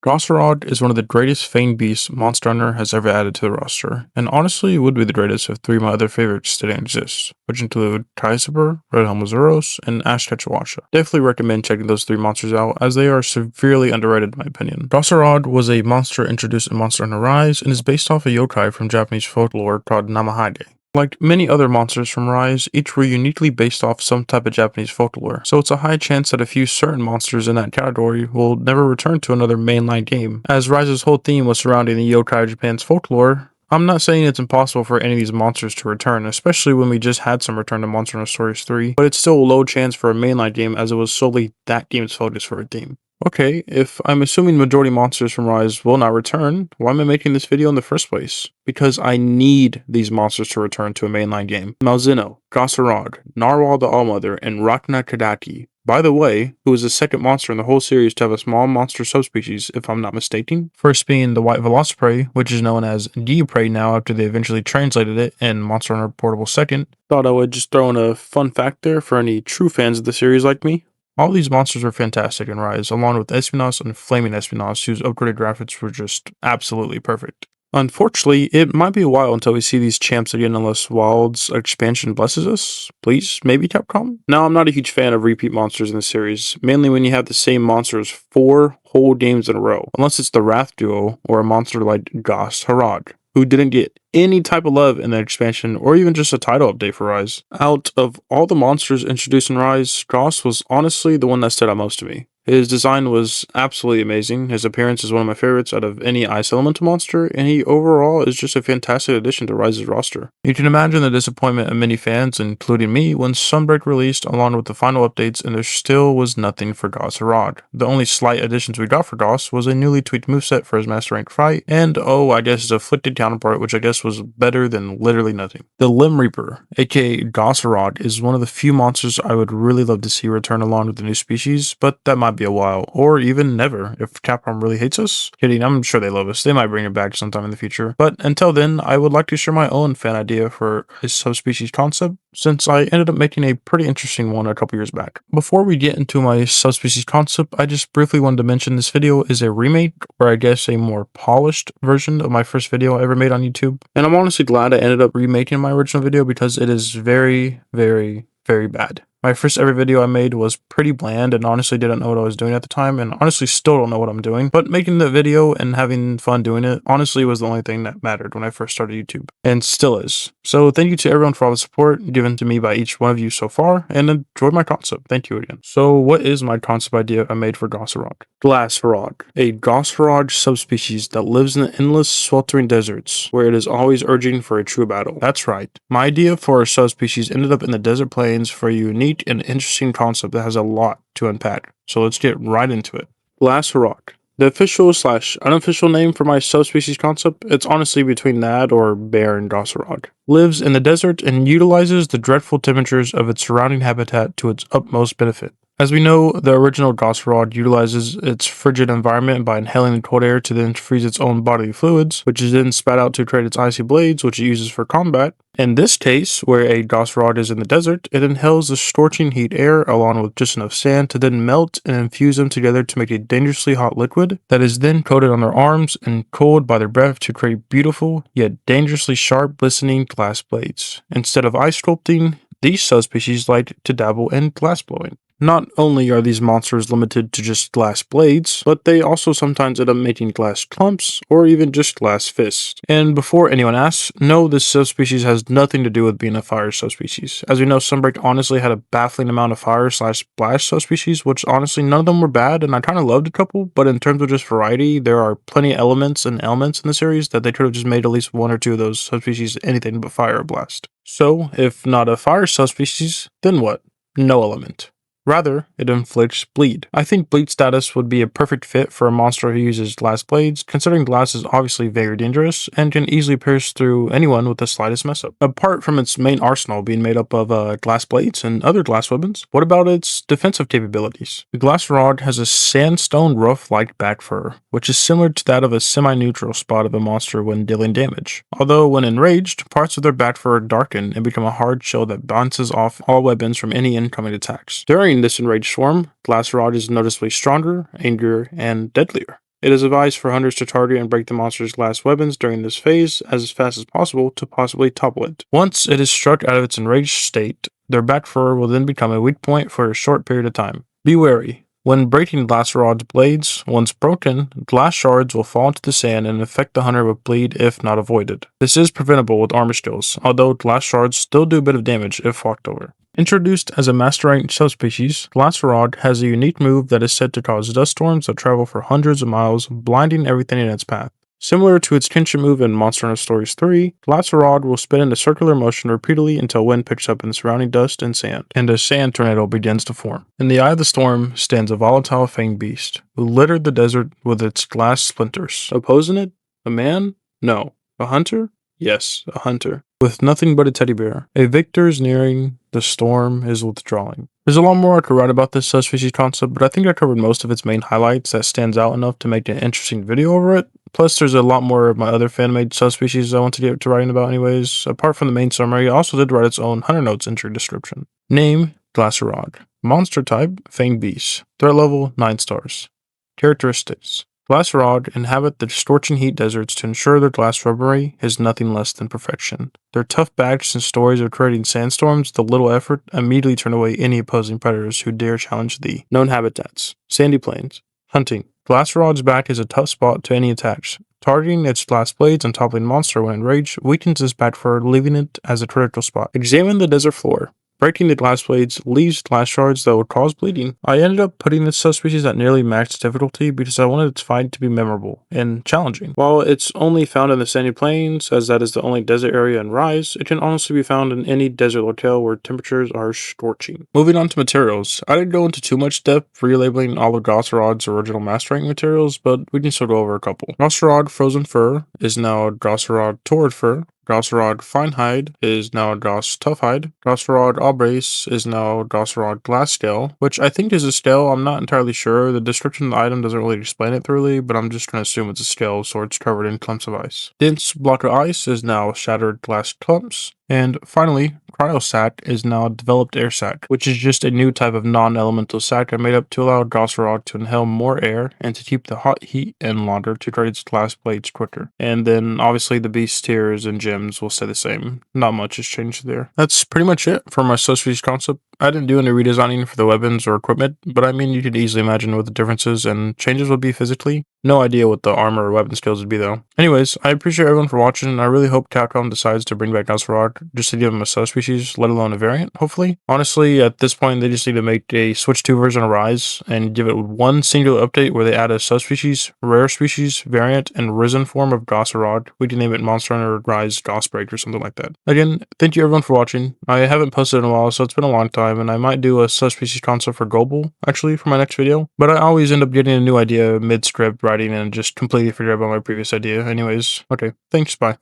Goss Harag is one of the greatest Fang beasts Monster Hunter has ever added to the roster, and honestly would be the greatest if three of my other favorites didn't exist, which include Kaisaber, Red Helmazuros, and Ash Ketchawasha. Definitely recommend checking those three monsters out, as they are severely underrated in my opinion. Goss Harag was a monster introduced in Monster Hunter Rise, and is based off a yokai from Japanese folklore called Namahide. Like many other monsters from Rise, each were uniquely based off some type of Japanese folklore, so it's a high chance that a few certain monsters in that category will never return to another mainline game. As Rise's whole theme was surrounding the yokai of Japan's folklore, I'm not saying it's impossible for any of these monsters to return, especially when we just had some return to Monster Hunter Stories 3, but it's still a low chance for a mainline game as it was solely that game's focus for a theme. Okay, if I'm assuming majority monsters from Rise will not return, why am I making this video in the first place? Because I need these monsters to return to a mainline game. Malzeno, Goss Harag, Narwhal the Allmother, and Rachna Kadaki. By the way, who is the second monster in the whole series to have a small monster subspecies, if I'm not mistaken. First being the White Velociprey, which is known as Deoprey now after they eventually translated it in Monster Hunter Portable 2nd. Thought I would just throw in a fun fact there for any true fans of the series like me. All these monsters are fantastic in Rise, along with Espionage and Flaming Espionage, whose upgraded graphics were just absolutely perfect. Unfortunately, it might be a while until we see these champs again unless Wild's expansion blesses us. Please, maybe Capcom? Now, I'm not a huge fan of repeat monsters in the series, mainly when you have the same monsters 4 whole games in a row, unless it's the Wrath Duo or a monster like Goss Harag, who didn't get any type of love in the expansion or even just a title update for Rise. Out of all the monsters introduced in Rise, Goss was honestly the one that stood out most to me. His design was absolutely amazing, his appearance is one of my favorites out of any Ice Elemental monster, and he overall is just a fantastic addition to Rise's roster. You can imagine the disappointment of many fans, including me, when Sunbreak released along with the final updates and there still was nothing for Goss Harag. The only slight additions we got for Goss was a newly tweaked moveset for his Master Rank fight, and I guess his afflicted counterpart, which I guess was better than literally nothing. The Limb Reaper, aka Goss Harag, is one of the few monsters I would really love to see return along with the new species, but that might be a while, or even never, if Capcom really hates us. Kidding, I'm sure they love us, they might bring it back sometime in the future. But until then, I would like to share my own fan idea for a subspecies concept, since I ended up making a pretty interesting one a couple years back. Before we get into my subspecies concept, I just briefly wanted to mention this video is a remake, or I guess a more polished version of my first video I ever made on YouTube. And I'm honestly glad I ended up remaking my original video because it is very, very, very bad. My first ever video I made was pretty bland and honestly didn't know what I was doing at the time, and honestly still don't know what I'm doing, but making the video and having fun doing it honestly was the only thing that mattered when I first started YouTube, and still is. So thank you to everyone for all the support given to me by each one of you so far, and enjoy my concept. Thank you again. So what is my concept idea I made for Goss Harag? Glass Harag, a Goss Harag subspecies that lives in the endless sweltering deserts, where it is always urging for a true battle. That's right. My idea for a subspecies ended up in the desert plains for a unique and interesting concept that has a lot to unpack. So let's get right into it. Glass Harag. The official / unofficial name for my subspecies concept, it's honestly between that or bear and Goss Harag. Lives in the desert and utilizes the dreadful temperatures of its surrounding habitat to its utmost benefit. As we know, the original Goss Harag utilizes its frigid environment by inhaling the cold air to then freeze its own bodily fluids, which is then spat out to create its icy blades, which it uses for combat. In this case, where a Goss Harag is in the desert, it inhales the scorching heat air along with just enough sand to then melt and infuse them together to make a dangerously hot liquid that is then coated on their arms and cooled by their breath to create beautiful, yet dangerously sharp, glistening glass blades. Instead of ice sculpting, these subspecies like to dabble in glass blowing. Not only are these monsters limited to just glass blades, but they also sometimes end up making glass clumps or even just glass fists. And before anyone asks, no, this subspecies has nothing to do with being a fire subspecies. As we know, Sunbreak honestly had a baffling amount of fire / blast subspecies, which honestly none of them were bad, and I kind of loved a couple, but in terms of just variety, there are plenty of elements in the series that they could have just made at least one or two of those subspecies anything but fire or blast. So, if not a fire subspecies, then what? No element. Rather, it inflicts bleed. I think bleed status would be a perfect fit for a monster who uses glass blades, considering glass is obviously very dangerous and can easily pierce through anyone with the slightest mess up. Apart from its main arsenal being made up of glass blades and other glass weapons, what about its defensive capabilities? The Glass Harag has a sandstone rough-like back fur, which is similar to that of a semi-neutral spot of a monster when dealing damage. Although when enraged, parts of their back fur darken and become a hard shell that bounces off all weapons from any incoming attacks. During this enraged swarm, Glass Harag is noticeably stronger, angrier, and deadlier. It is advised for hunters to target and break the monster's glass weapons during this phase as fast as possible to possibly topple it. Once it is struck out of its enraged state, their back fur will then become a weak point for a short period of time. Be wary. When breaking Glacerod's blades, once broken, glass shards will fall into the sand and affect the hunter with bleed if not avoided. This is preventable with armor skills, although glass shards still do a bit of damage if walked over. Introduced as a master rank subspecies, Glacerod has a unique move that is said to cause dust storms that travel for hundreds of miles, blinding everything in its path. Similar to its kinship move in Monster Hunter Stories 3, Glacerod will spin in a circular motion repeatedly until wind picks up in the surrounding dust and sand, and a sand tornado begins to form. In the eye of the storm stands a volatile fanged beast, who littered the desert with its glass splinters. Opposing it? A man? No. A hunter? Yes, a hunter. With nothing but a teddy bear. A victor is nearing, the storm is withdrawing. There's a lot more I could write about this subspecies concept, but I think I covered most of its main highlights that stands out enough to make an interesting video over it. Plus, there's a lot more of my other fan-made subspecies I want to get to writing about anyways. Apart from the main summary, I also did write its own Hunter Notes entry description. Name, Glacerod. Monster type, Fanged Beast. Threat level, 9 stars. Characteristics. Glacerod inhabit the scorching heat deserts to ensure their glass rubbery is nothing less than perfection. Their tough backs and stories of creating sandstorms with little effort immediately turn away any opposing predators who dare challenge the known habitats. Sandy plains. Hunting. Glacerod's back is a tough spot to any attacks. Targeting its glass blades and toppling monster when enraged weakens its back fur, leaving it as a critical spot. Examine the desert floor. Breaking the glass blades leaves glass shards that would cause bleeding. I ended up putting this subspecies at nearly max difficulty because I wanted its fight to be memorable and challenging. While it's only found in the sandy plains, as that is the only desert area in Rise, it can honestly be found in any desert locale where temperatures are scorching. Moving on to materials. I didn't go into too much depth relabeling all of Glacerod's original master rank materials, but we can still go over a couple. Glacerod Frozen Fur is now Glacerod Torrid Fur. Glacerod Fine Hide is now Goss Tough Hide. Glacerod Aubrace is now Glacerod Glass Scale, which I think is a scale. I'm not entirely sure. The description of the item doesn't really explain it thoroughly, but I'm just going to assume it's a scale, so it's covered in clumps of ice. Dense Block of Ice is now Shattered Glass Clumps. And finally, Cryosac is now Developed Air Sac, which is just a new type of non-elemental sac made up to allow Glacerod to inhale more air and to keep the hot heat in longer to create its glass blades quicker. And then obviously the beast tiers and gems will stay the same. Not much has changed there. That's pretty much it for my subspecies concept. I didn't do any redesigning for the weapons or equipment, but I mean you could easily imagine what the differences and changes would be physically. No idea what the armor or weapon skills would be though. Anyways, I appreciate everyone for watching, and I really hope Capcom decides to bring back Glacerod just to give him a subspecies, let alone a variant, hopefully. Honestly, at this point, they just need to make a Switch 2 version of Rise and give it one singular update where they add a subspecies, rare species, variant, and risen form of Glacerod. We can name it Monster Hunter Rise Gossbreak or something like that. Again, thank you everyone for watching. I haven't posted in a while, so it's been a long time, and I might do a subspecies concept for Global, actually, for my next video. But I always end up getting a new idea mid-script writing and just completely forget about my previous idea. Anyways, okay, thanks, bye.